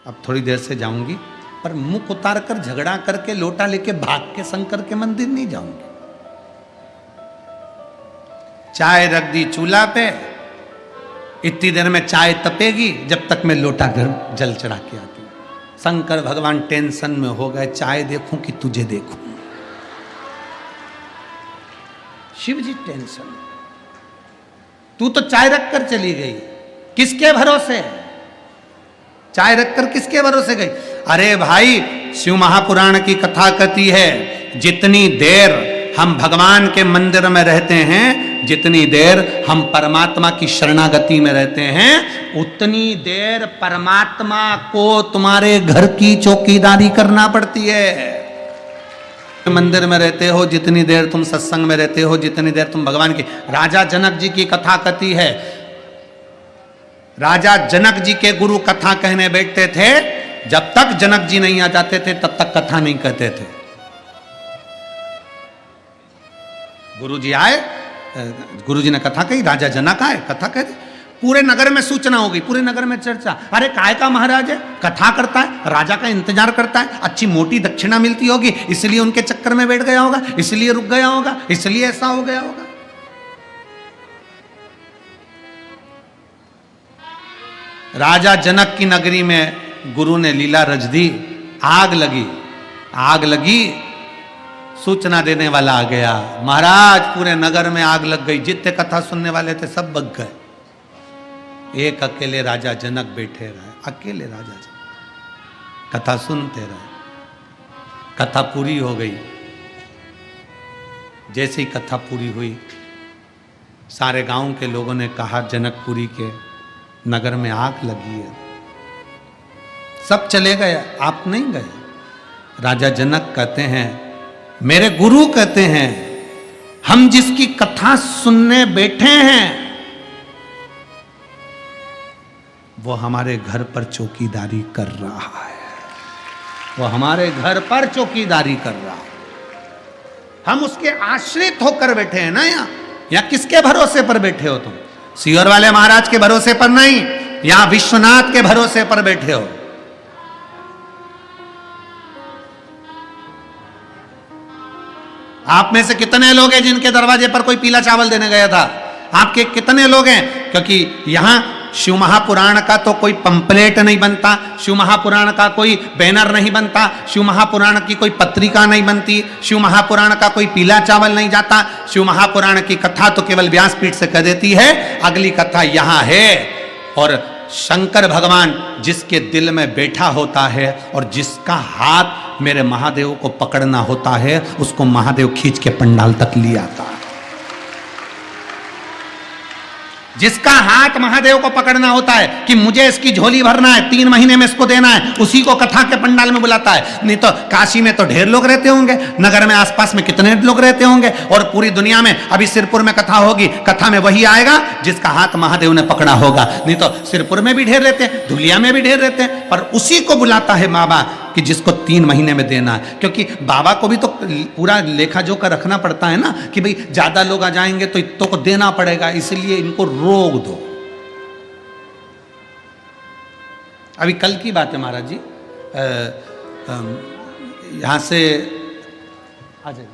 अब थोड़ी देर से जाऊंगी, पर मुख उतार कर झगड़ा करके लोटा लेके भाग के शंकर के मंदिर नहीं जाऊंगी। चाय रख दी चूल्हा पे, इतनी देर में चाय तपेगी जब तक मैं लोटा घर जल चढ़ा के आती हूँ। शंकर भगवान टेंशन में हो गए, चाय देखूं कि तुझे देखूं। शिव जी टेंशन, तू तो चाय रखकर चली गई, किसके भरोसे? चाय रखकर किसके भरोसे गई? अरे भाई, शिव महापुराण की कथा कहती है, जितनी देर हम भगवान के मंदिर में रहते हैं, जितनी देर हम परमात्मा की शरणागति में रहते हैं, उतनी देर परमात्मा को तुम्हारे घर की चौकीदारी करना पड़ती है। मंदिर में रहते हो, जितनी देर तुम सत्संग में रहते हो, जितनी देर तुम भगवान की। राजा जनक जी की कथा कहती है, राजा जनक जी के गुरु कथा कहने बैठते थे, जब तक जनक जी नहीं आ जाते थे तब तक कथा नहीं कहते थे। गुरु जी आए, गुरु जी ने कथा कही, राजा जनक आए, कथा कहते, पूरे नगर में सूचना हो गई, पूरे नगर में चर्चा। अरे काय का महाराज है, कथा करता है, राजा का इंतजार करता है, अच्छी मोटी दक्षिणा मिलती होगी, इसलिए उनके चक्कर में बैठ गया होगा, इसलिए रुक गया होगा, इसलिए ऐसा हो गया होगा। राजा जनक की नगरी में गुरु ने लीला रच दी, आग लगी, आग लगी, सूचना देने वाला आ गया, महाराज पूरे नगर में आग लग गई, जितने कथा सुनने वाले थे सब बग गए, एक अकेले राजा जनक बैठे रहे, अकेले राजा जनक कथा सुनते रहे। कथा पूरी हो गई, जैसे ही कथा पूरी हुई, सारे गांव के लोगों ने कहा जनकपुरी के नगर में आग लगी है, सब चले गए, आप नहीं गए। राजा जनक कहते हैं, मेरे गुरु कहते हैं, हम जिसकी कथा सुनने बैठे हैं वो हमारे घर पर चौकीदारी कर रहा है, वो हमारे घर पर चौकीदारी कर रहा है। हम उसके आश्रित होकर बैठे हैं ना। यहाँ किसके भरोसे पर बैठे हो तुम? सीहोर वाले महाराज के भरोसे पर नहीं, यहां विश्वनाथ के भरोसे पर बैठे हो। आप में से कितने लोग हैं जिनके दरवाजे पर कोई पीला चावल देने गया था? आपके कितने लोग हैं? क्योंकि यहां शिव महापुराण का तो कोई पंपलेट नहीं बनता, शिव महापुराण का कोई बैनर नहीं बनता, शिव महापुराण की कोई पत्रिका नहीं बनती, शिव महापुराण का कोई पीला चावल नहीं जाता। शिव महापुराण की कथा तो केवल व्यासपीठ से कह देती है, अगली कथा यहां है। और शंकर भगवान जिसके दिल में बैठा होता है और जिसका हाथ मेरे महादेव को पकड़ना होता है, उसको महादेव खींच के पंडाल तक ले आता है। जिसका हाथ महादेव को पकड़ना होता है कि मुझे इसकी झोली भरना है, 3 महीने में इसको देना है, उसी को कथा के पंडाल में बुलाता है। नहीं तो काशी में तो ढेर लोग रहते होंगे, नगर में आसपास में कितने लोग रहते होंगे, और पूरी दुनिया में अभी सिरपुर में कथा होगी, कथा में वही आएगा जिसका हाथ महादेव ने पकड़ा होगा। नहीं तो सिरपुर में भी ढेर रहते हैं, धुलिया में भी ढेर रहते हैं, पर उसी को बुलाता है बाबा कि जिसको 3 महीने में देना है। क्योंकि बाबा को भी तो पूरा लेखा जोखा रखना पड़ता है ना, कि भाई ज्यादा लोग आ जाएंगे तो इतों को देना पड़ेगा, इसलिए इनको रोक दो। अभी कल की बात है महाराज जी, यहां से आ जाइए।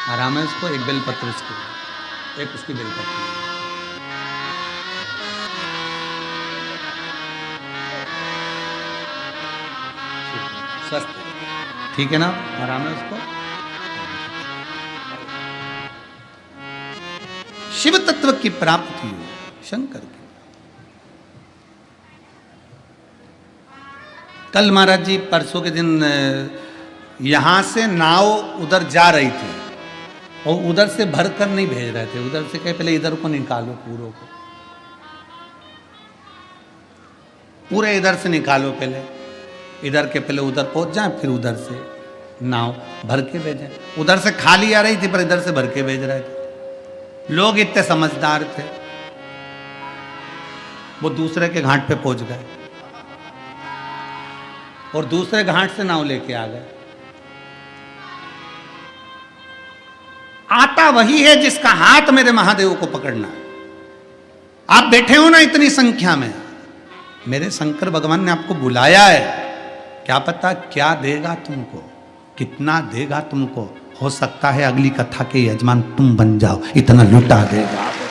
आराम है, उसको एक बेलपत्र, उसको एक उसकी बेलपत्र। स्वस्थ, ठीक है ना, आराम है उसको। शिव तत्व की प्राप्ति हो शंकर की। कल महाराज जी परसों के दिन यहां से नाव उधर जा रही थी और उधर से भरकर नहीं भेज रहे थे, उधर से कहे पहले इधर को निकालो, पूरों को पूरे इधर से निकालो, पहले इधर के पहले उधर पहुंच जाए, फिर उधर से नाव भर के भेजें। उधर से खाली आ रही थी पर इधर से भर के भेज रहे थे। लोग इतने समझदार थे, वो दूसरे के घाट पे पहुंच गए और दूसरे घाट से नाव लेके आ गए। आता वही है जिसका हाथ मेरे महादेव को पकड़ना है। आप बैठे हो ना इतनी संख्या में, मेरे शंकर भगवान ने आपको बुलाया है, क्या पता क्या देगा तुमको, कितना देगा तुमको। हो सकता है अगली कथा के यजमान तुम बन जाओ, इतना लुटा देगा वो,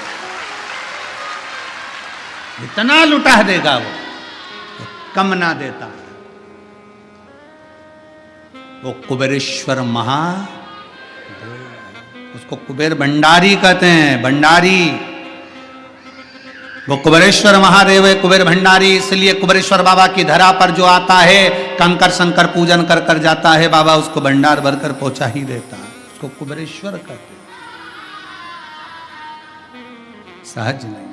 इतना लुटा देगा वो, कम ना देता। वो कुबेरेश्वर उसको कुबेर भंडारी कहते हैं, भंडारी। वो कुबेरेश्वर महादेव है, कुबेर भंडारी। इसलिए कुबेरेश्वर बाबा की धरा पर जो आता है, कंकर शंकर पूजन कर कर जाता है, बाबा उसको भंडार भरकर पहुंचा ही देता है। उसको कुबेरेश्वर कहते हैं, सहज नहीं।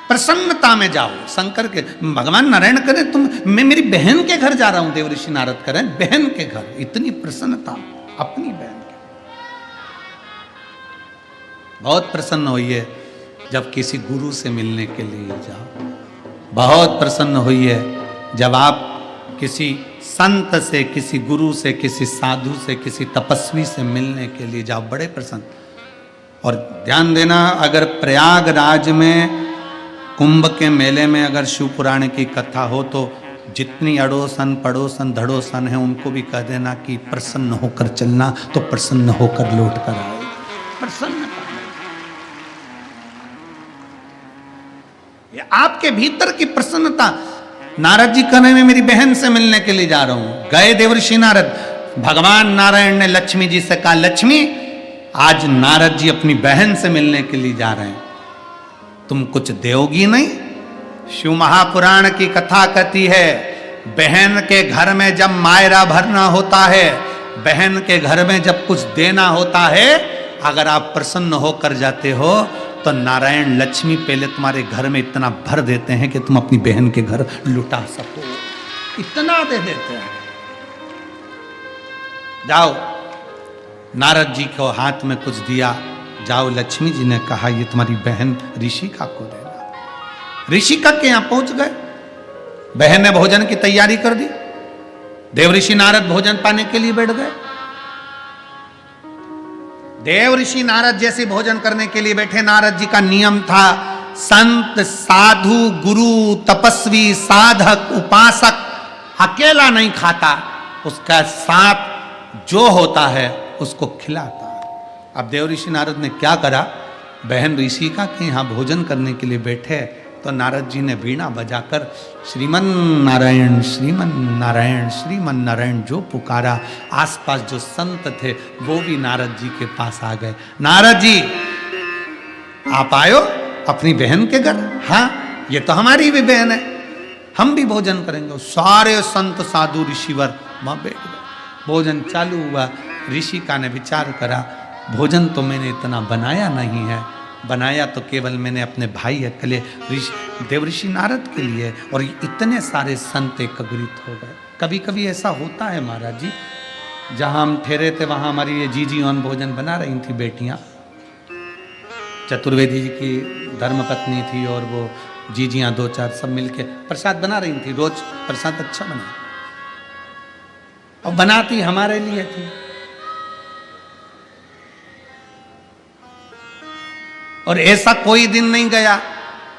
प्रसन्नता में जाओ शंकर के। भगवान नारायण करें तुम, मैं मेरी बहन के घर जा रहा हूं, देवऋषि नारद करें बहन के घर, इतनी प्रसन्नता अपनी बहन के। बहुत प्रसन्न होइए जब किसी गुरु से मिलने के लिए जाओ, बहुत प्रसन्न होइए जब आप किसी संत से, किसी गुरु से, किसी साधु से, किसी तपस्वी से मिलने के लिए जाओ, बड़े प्रसन्न। और ध्यान देना, अगर प्रयागराज में कुंभ के मेले में अगर शिव पुराण की कथा हो तो जितनी अड़ोसन पड़ोसन धड़ोसन है उनको भी कह देना कि प्रसन्न होकर चलना, तो प्रसन्न होकर लौट कर आए। प्रसन्न ये आपके भीतर की प्रसन्नता। नारद जी कहने में मेरी बहन से मिलने के लिए जा रहा हूं। गए देवऋषि नारद, भगवान नारायण ने लक्ष्मी जी से कहा, लक्ष्मी आज नारद जी अपनी बहन से मिलने के लिए जा रहे हैं, तुम कुछ दोगी नहीं? शिव महापुराण की कथा कहती है, बहन के घर में जब मायरा भरना होता है, बहन के घर में जब कुछ देना होता है, अगर आप प्रसन्न होकर जाते हो तो नारायण लक्ष्मी पहले तुम्हारे घर में इतना भर देते हैं कि तुम अपनी बहन के घर लुटा सको, इतना दे देते हैं। जाओ, नारद जी को हाथ में कुछ दिया, जाओ, लक्ष्मी जी ने कहा ये तुम्हारी बहन ऋषिका को देना। ऋषिका के यहां पहुंच गए, बहन ने भोजन की तैयारी कर दी, देवऋषि नारद भोजन पाने के लिए बैठ गए। देवऋषि नारद जैसे भोजन करने के लिए बैठे, नारद जी का नियम था, संत साधु गुरु तपस्वी साधक उपासक अकेला नहीं खाता, उसका साथ जो होता है उसको खिलाता है। अब देवऋषि नारद ने क्या करा, बहन ऋषिका के यहाँ भोजन करने के लिए बैठे तो नारद जी ने वीणा बजाकर श्रीमन नारायण श्रीमन नारायण श्रीमन नारायण जो पुकारा। आसपास जो संत थे वो भी नारद जी के पास आ गए। नारद जी आप आयो अपनी बहन के घर? हाँ, ये तो हमारी भी बहन है, हम भी भोजन करेंगे। सारे संत साधु ऋषिवर वहां बैठ गए, भोजन चालू हुआ। ऋषिका ने विचार करा, भोजन तो मैंने इतना बनाया नहीं है, बनाया तो केवल मैंने अपने भाई अकेले देवऋषि नारद के लिए, और इतने सारे संत एकत्रित हो गए। कभी कभी ऐसा होता है महाराज जी, जहाँ हम ठहरे थे वहाँ हमारी ये जीजी ऑन भोजन बना रही थी बेटियाँ, चतुर्वेदी जी की धर्मपत्नी थी और वो जीजियाँ दो चार सब मिलके प्रसाद बना रही थी। रोज प्रसाद अच्छा बना, और बनाती हमारे लिए थी। और ऐसा कोई दिन नहीं गया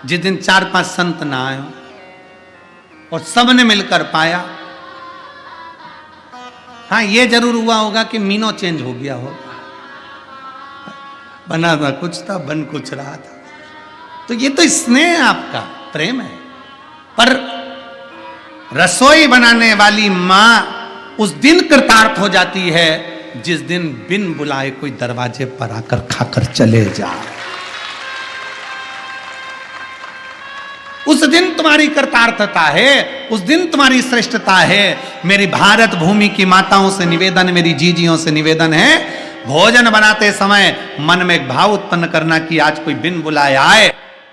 जिस दिन 4-5 संत ना आए, और सबने मिलकर पाया। हाँ, ये जरूर हुआ होगा कि मीनो चेंज हो गया हो, बना था कुछ था, बन कुछ रहा था। तो ये तो स्नेह आपका प्रेम है। पर रसोई बनाने वाली मां उस दिन कृतार्थ हो जाती है जिस दिन बिन बुलाए कोई दरवाजे पर आकर खाकर चले जाए। उस दिन तुम्हारी कृतार्थता है, उस दिन तुम्हारी श्रेष्ठता है। मेरी भारत भूमि की माताओं से निवेदन, मेरी जीजियों से निवेदन है, भोजन बनाते समय मन में एक भाव उत्पन्न करना कि आज कोई बिन बुलाए आए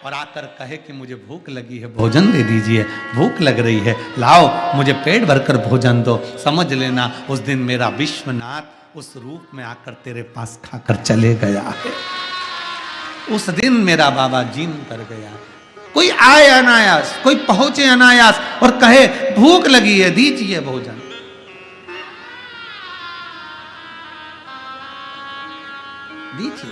और आकर कहे कि मुझे भूख लगी है, भोजन दे दीजिए, भूख लग रही है, लाओ मुझे पेट भरकर भोजन दो। समझ लेना उस दिन मेरा विश्वनाथ उस रूप में आकर तेरे पास खाकर चले गया है। उस दिन मेरा बाबा जीन कर गया। कोई आए अनायास, कोई पहुंचे अनायास और कहे भूख लगी है, दीजिए भोजन। दीजिए।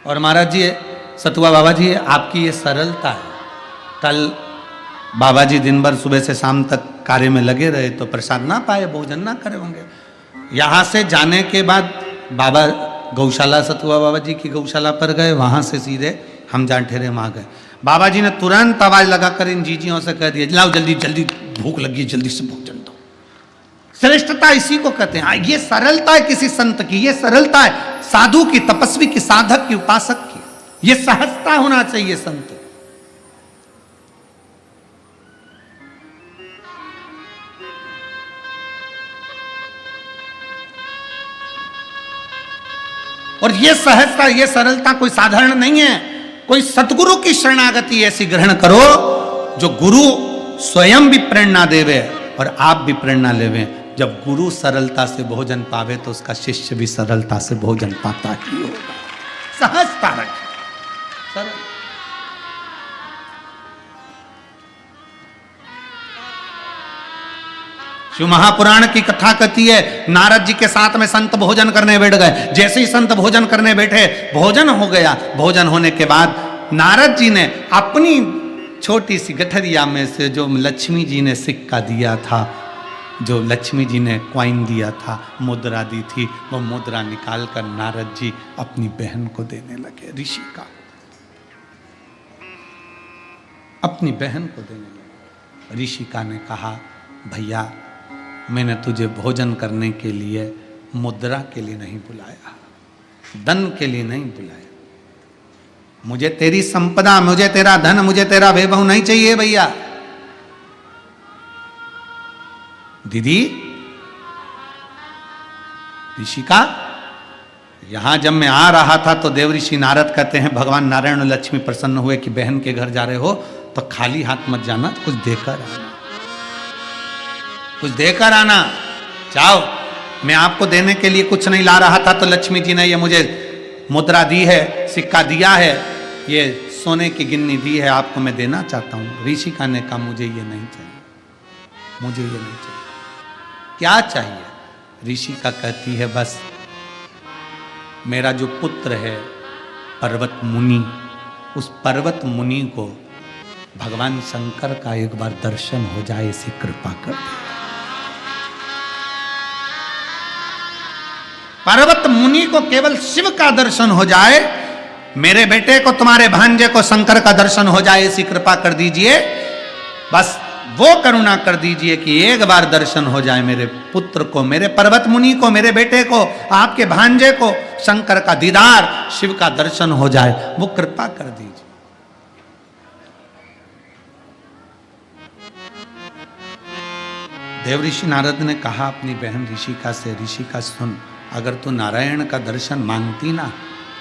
और महाराज जी, सतुआ बाबा जी, आपकी ये सरलता है। कल बाबा जी दिन भर सुबह से शाम तक कार्य में लगे रहे तो प्रसाद ना पाए, भोजन ना करे होंगे। यहां से जाने के बाद बाबा गौशाला, सतुआ बाबा जी की गौशाला पर गए, वहां से सीधे हम जहाँ ठहरे वहां गए। बाबा जी ने तुरंत आवाज लगाकर इन जीजियों से कह दिया, लाओ जल्दी जल्दी, भूख लगी, जल्दी से भोजन दो। श्रेष्ठता इसी को कहते हैं। ये सरलता है किसी संत की, ये सरलता है साधु की, तपस्वी की, साधक की, उपासक की। ये सहजता होना चाहिए संत। और ये सहजता, ये सरलता कोई साधारण नहीं है। कोई सतगुरु की शरणागति ऐसी ग्रहण करो जो गुरु स्वयं भी प्रेरणा देवे और आप भी प्रेरणा लेवे। जब गुरु सरलता से भोजन पावे तो उसका शिष्य भी सरलता से भोजन पाता ही होगा। सहजता रखे, सरल। शिव महापुराण की कथा कहती है, नारद जी के साथ में संत भोजन करने बैठ गए। जैसे ही संत भोजन करने बैठे, भोजन हो गया। भोजन होने के बाद नारद जी ने अपनी छोटी सी गठरिया में से जो लक्ष्मी जी ने सिक्का दिया था, जो लक्ष्मी जी ने क्वाइन दिया था, मुद्रा दी थी, वो मुद्रा निकाल कर नारद जी अपनी बहन को देने लगे। ऋषिका अपनी बहन को देने लगे। ऋषिका ने कहा, भैया मैंने तुझे भोजन करने के लिए मुद्रा के लिए नहीं बुलाया, धन के लिए नहीं बुलाया। मुझे तेरी संपदा, मुझे तेरा धन, मुझे तेरा वैभव नहीं चाहिए भैया। दीदी, ऋषिका, यहां जब मैं आ रहा था तो देव ऋषि नारद कहते हैं, भगवान नारायण और लक्ष्मी प्रसन्न हुए कि बहन के घर जा रहे हो तो खाली हाथ मत जाना, कुछ देकर आना, कुछ देकर आना। जाओ, मैं आपको देने के लिए कुछ नहीं ला रहा था तो लक्ष्मी जी ने ये मुझे मुद्रा दी है, सिक्का दिया है, ये सोने की गिन्नी दी है, आपको मैं देना चाहता हूं। ऋषिका ने कहा, मुझे ये नहीं चाहिए, मुझे ये नहीं चाहिए। क्या चाहिए? ऋषिका कहती है, बस मेरा जो पुत्र है पर्वत मुनि, उस पर्वत मुनि को भगवान शंकर का एक बार दर्शन हो जाए, ऐसी कृपा कर दे। पर्वत मुनि को केवल शिव का दर्शन हो जाए, मेरे बेटे को, तुम्हारे भांजे को शंकर का दर्शन हो जाए, ऐसी कृपा कर दीजिए। बस वो करुणा कर दीजिए कि एक बार दर्शन हो जाए मेरे पुत्र को, मेरे पर्वत मुनि को, मेरे बेटे को, आपके भांजे को, शंकर का दीदार, शिव का दर्शन हो जाए, वो कृपा कर दीजिए। देव ऋषि नारद ने कहा अपनी बहन ऋषिका से, ऋषिका सुन, अगर तू नारायण का दर्शन मांगती ना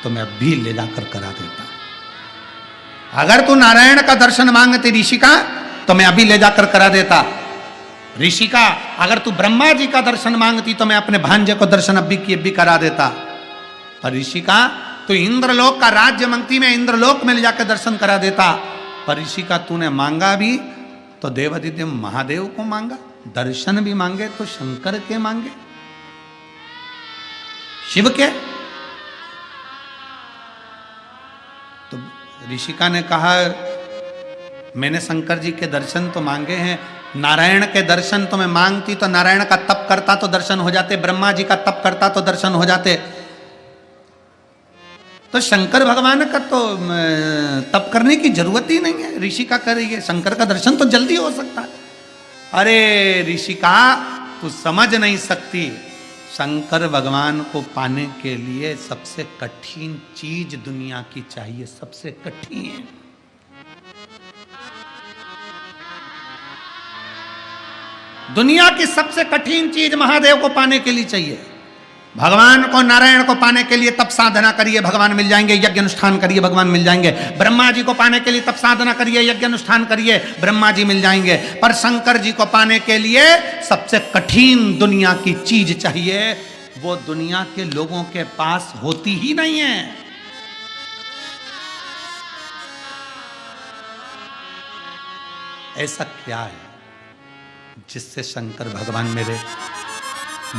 तो मैं अभी ले जाकर करा देता। अगर तू नारायण का दर्शन मांगती ऋषिका तो मैं अभी ले जाकर करा देता। ऋषिका, अगर तू ब्रह्मा जी का दर्शन मांगती तो मैं अपने भांजे को दर्शन अभी की अभी करा देता। पर ऋषिका, तू इंद्रलोक का राज्य मांगती, मैं इंद्रलोक में ले जाकर दर्शन करा देता। पर ऋषिका, तूने मांगा भी तो देवादिदेव महादेव को मांगा, दर्शन भी मांगे तो शंकर के मांगे, शिव के। तो ऋषिका ने कहा, मैंने शंकर जी के दर्शन तो मांगे हैं, नारायण के दर्शन तो मैं मांगती तो नारायण का तप करता तो दर्शन हो जाते, ब्रह्मा जी का तप करता तो दर्शन हो जाते, तो शंकर भगवान का तो तप करने की जरूरत ही नहीं है। ऋषिका कर रही है, शंकर का दर्शन तो जल्दी हो सकता है। अरे ऋषिका, तू समझ नहीं सकती, शंकर भगवान को पाने के लिए सबसे कठिन चीज दुनिया की चाहिए, सबसे कठिन। दुनिया की सबसे कठिन चीज महादेव को पाने के लिए चाहिए। भगवान को, नारायण को पाने के लिए तप साधना करिए, भगवान मिल जाएंगे, यज्ञ अनुष्ठान करिए, भगवान मिल जाएंगे। ब्रह्मा जी को पाने के लिए तप साधना करिए, यज्ञ अनुष्ठान करिए, ब्रह्मा जी मिल जाएंगे। पर शंकर जी को पाने के लिए सबसे कठिन दुनिया की चीज चाहिए, वो दुनिया के लोगों के पास होती ही नहीं है। ऐसा क्या है जिससे शंकर भगवान मेरे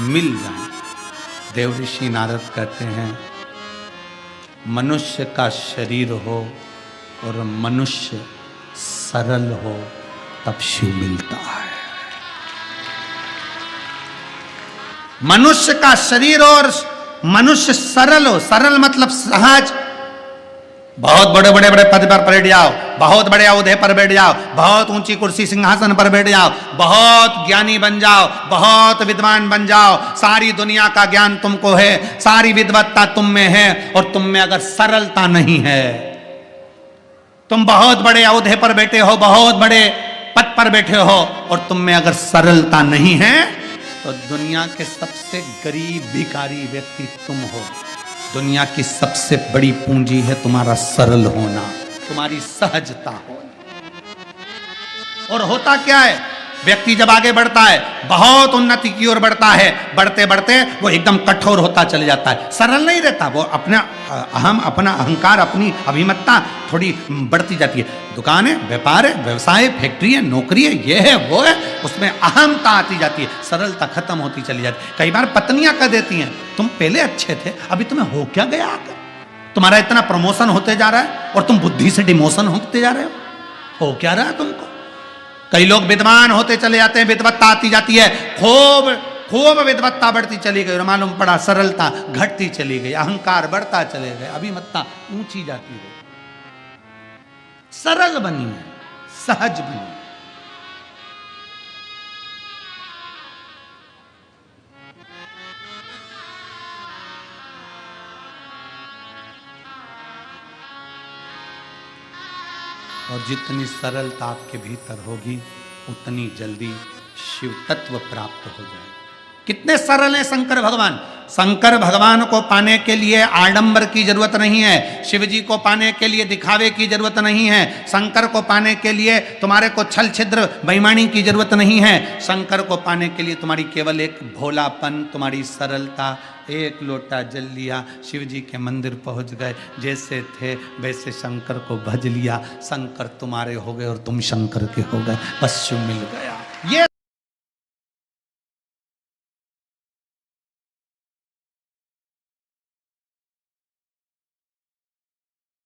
मिल जाए? देव ऋषि नारद कहते हैं, मनुष्य का शरीर हो और मनुष्य सरल हो तब शिव मिलता है। मनुष्य का शरीर और मनुष्य सरल हो, सरल मतलब सहज। बहुत बड़े बड़े बड़े पद पर बैठ जाओ, बहुत बड़े औहदे पर बैठ जाओ, बहुत ऊंची कुर्सी सिंहासन पर बैठ जाओ, बहुत ज्ञानी बन जाओ, बहुत विद्वान बन जाओ, सारी दुनिया का ज्ञान तुमको है, सारी विद्वत्ता तुम में है, और तुम में अगर सरलता नहीं है, तुम बहुत बड़े औहदे पर बैठे हो, बहुत बड़े पद पर बैठे हो, और तुम में अगर सरलता नहीं है, तो दुनिया के सबसे गरीब भिखारी व्यक्ति तुम हो। दुनिया की सबसे बड़ी पूंजी है तुम्हारा सरल होना, तुम्हारी सहजता होना। और होता क्या है, व्यक्ति जब आगे बढ़ता है, बहुत उन्नति की ओर बढ़ता है, बढ़ते बढ़ते वो एकदम कठोर होता चले जाता है, सरल नहीं रहता। वो अपना अपना अहंकार, अपनी अभिमतता थोड़ी बढ़ती जाती है। दुकान है, व्यापार है, व्यवसाय, फैक्ट्री है, नौकरी है, ये है वो है, उसमें अहमता आती जाती है, सरलता खत्म होती चली जाती है। कई बार पत्नियां कह देती हैं, तुम पहले अच्छे थे, अभी तुम्हें हो क्या गया आकर? तुम्हारा इतना प्रमोशन होते जा रहा है और तुम बुद्धि से डिमोशन होते जा रहे हो क्या रहा है तुमको? कई लोग विद्वान होते चले जाते हैं, विद्वत्ता आती जाती है, खूब खूब विद्वत्ता बढ़ती चली गई और मालूम पड़ा सरलता घटती चली गई, अहंकार बढ़ता चले गए, अभिमत्ता ऊंची जाती गई। सरल बनिए, सहज बनिए। और जितनी सरलता आपके भीतर होगी, उतनी जल्दी शिव तत्व प्राप्त हो जाए। कितने सरल हैं शंकर भगवान। शंकर भगवान को पाने के लिए आडंबर की जरूरत नहीं है, शिव जी को पाने के लिए दिखावे की जरूरत नहीं है, शंकर को पाने के लिए तुम्हारे को छल छिद्र बेईमानी की जरूरत नहीं है। शंकर को पाने के लिए तुम्हारी केवल एक भोलापन, तुम्हारी सरलता, एक लोटा जल लिया, शिव जी के मंदिर पहुंच गए, जैसे थे वैसे शंकर को भज लिया, शंकर तुम्हारे हो गए और तुम शंकर के हो गए, बस शिव मिल गया।